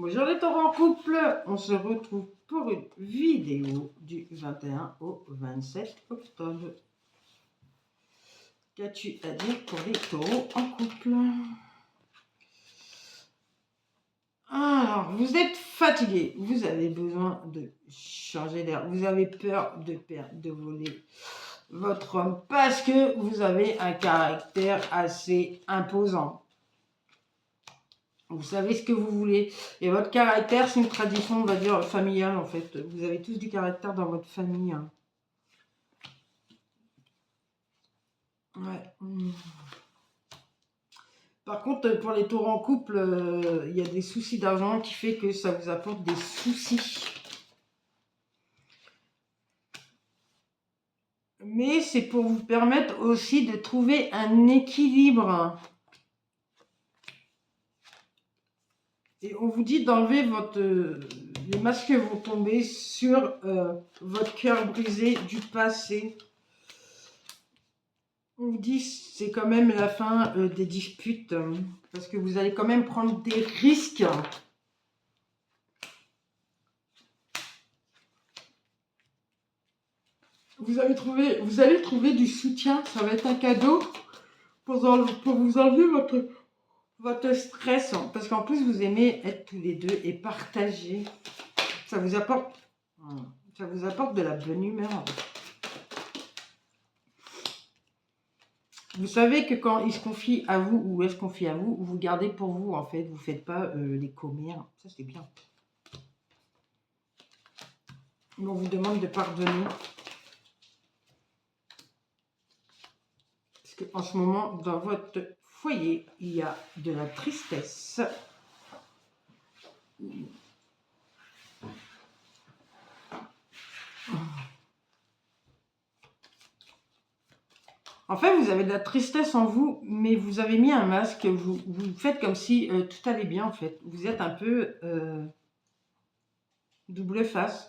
Bonjour les taureaux en couple, on se retrouve pour une vidéo du 21 au 27 octobre. Qu'as-tu à dire pour les taureaux en couple? Alors, vous êtes fatigué, vous avez besoin de changer d'air, vous avez peur de perdre, de voler votre homme parce que vous avez un caractère assez imposant. Vous savez ce que vous voulez. Et votre caractère, c'est une tradition, on va dire, familiale, en fait. Vous avez tous du caractère dans votre famille. Hein. Ouais. Par contre, pour les taureaux en couple, il y a des soucis d'argent qui fait que ça vous apporte des soucis. Mais c'est pour vous permettre aussi de trouver un équilibre. Et on vous dit d'enlever les masques vont tomber sur votre cœur brisé du passé. On vous dit c'est quand même la fin des disputes. Parce que vous allez quand même prendre des risques. Vous allez trouver du soutien. Ça va être un cadeau pour vous enlever votre stress. Parce qu'en plus, vous aimez être tous les deux et partager. Ça vous apporte de la bonne humeur. Vous savez que quand il se confie à vous ou elle se confie à vous, vous gardez pour vous en fait. Vous ne faites pas les commères. Ça, c'est bien. On vous demande de pardonner. Parce qu'en ce moment, dans votre foyer, il y a de la tristesse. En fait, vous avez de la tristesse en vous, mais vous avez mis un masque. Vous faites comme si tout allait bien, en fait. Vous êtes un peu double face.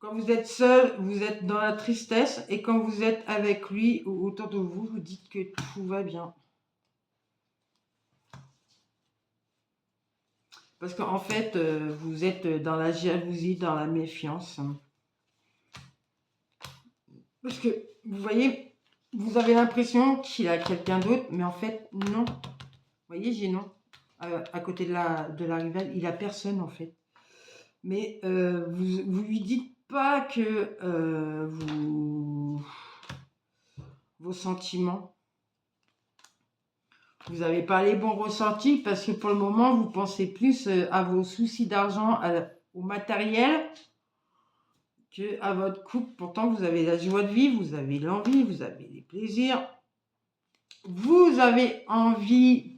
Quand vous êtes seul, vous êtes dans la tristesse. Et quand vous êtes avec lui ou autour de vous, vous dites que tout va bien. Parce qu'en fait, vous êtes dans la jalousie, dans la méfiance. Parce que, vous voyez, vous avez l'impression qu'il a quelqu'un d'autre, mais en fait, non. Vous voyez, j'ai non. À côté de la rivale, il a personne, en fait. Mais vous lui dites pas que vos sentiments, vous n'avez pas les bons ressentis parce que pour le moment, vous pensez plus à vos soucis d'argent, au matériel, que à votre couple. Pourtant, vous avez la joie de vivre, vous avez l'envie, vous avez les plaisirs. Vous avez envie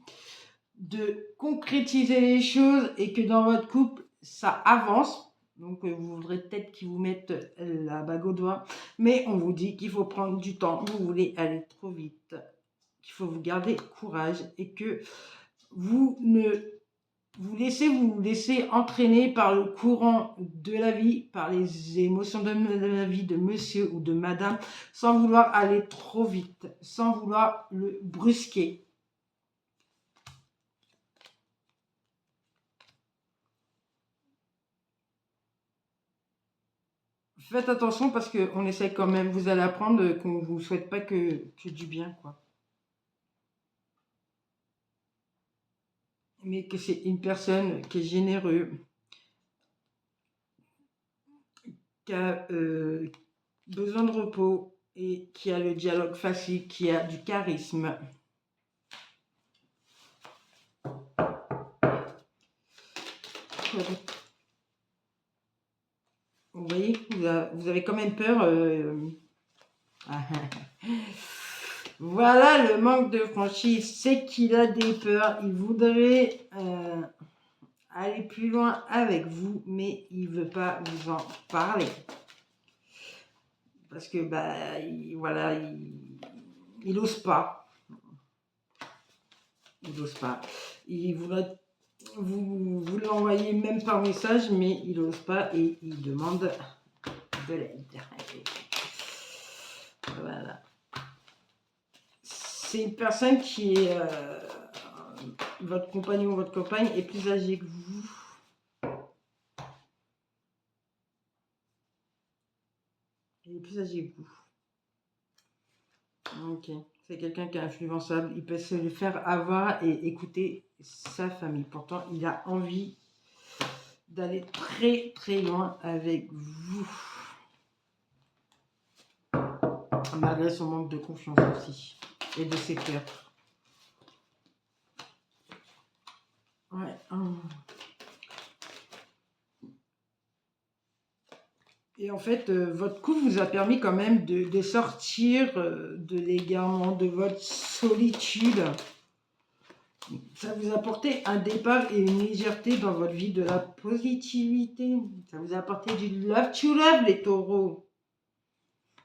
de concrétiser les choses et que dans votre couple, ça avance. Donc, vous voudrez peut-être qu'ils vous mettent la bague au doigt. Mais on vous dit qu'il faut prendre du temps. Vous voulez aller trop vite. Qu'il faut vous garder courage et que vous vous laissez entraîner par le courant de la vie, par les émotions de la vie de monsieur ou de madame, sans vouloir aller trop vite, sans vouloir le brusquer. Faites attention parce qu'on essaie quand même, vous allez apprendre qu'on ne vous souhaite pas que du bien, quoi. Mais que c'est une personne qui est généreuse, qui a besoin de repos et qui a le dialogue facile, qui a du charisme. Vous voyez, vous avez quand même peur. Voilà, le manque de franchise, c'est qu'il a des peurs. Il voudrait aller plus loin avec vous, mais il ne veut pas vous en parler. Parce que, voilà, il n'ose pas. Il n'ose pas. Il voudrait vous l'envoyez même par message, mais il n'ose pas et il demande de l'aide. Voilà. C'est une personne qui est votre compagnon ou votre compagne est plus âgé que vous. Il est plus âgé que vous. Ok. C'est quelqu'un qui est influençable. Il peut se le faire avoir et écouter sa famille. Pourtant, il a envie d'aller très très loin avec vous. Malgré son manque de confiance aussi. Et de ses peurs. Ouais. Et en fait, votre couple vous a permis quand même de sortir de l'égarement, de votre solitude. Ça vous a apporté un départ et une légèreté dans votre vie, de la positivité. Ça vous a apporté du love to love, les taureaux.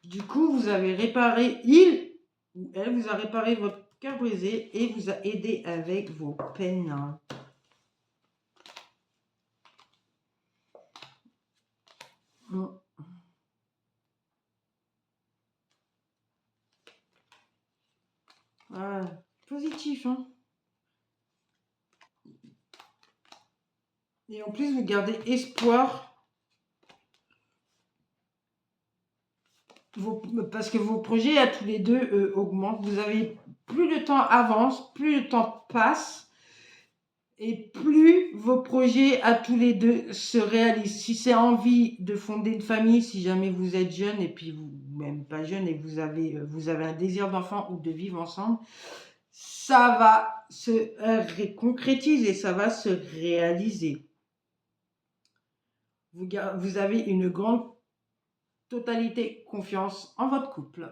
Du coup, vous avez réparé, il ou elle vous a réparé votre cœur brisé et vous a aidé avec vos peines. Ah, positif, hein. Et en plus, vous gardez espoir parce que vos projets à tous les deux augmentent. Vous avez plus le temps avance, plus le temps passe et plus vos projets à tous les deux se réalisent. Si c'est envie de fonder une famille, si jamais vous êtes jeune et puis vous même pas jeune et vous avez un désir d'enfant ou de vivre ensemble, ça va se concrétiser, ça va se réaliser. Vous avez une grande totalité confiance en votre couple.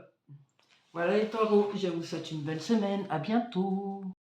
Voilà les taureaux, je vous souhaite une bonne semaine, à bientôt.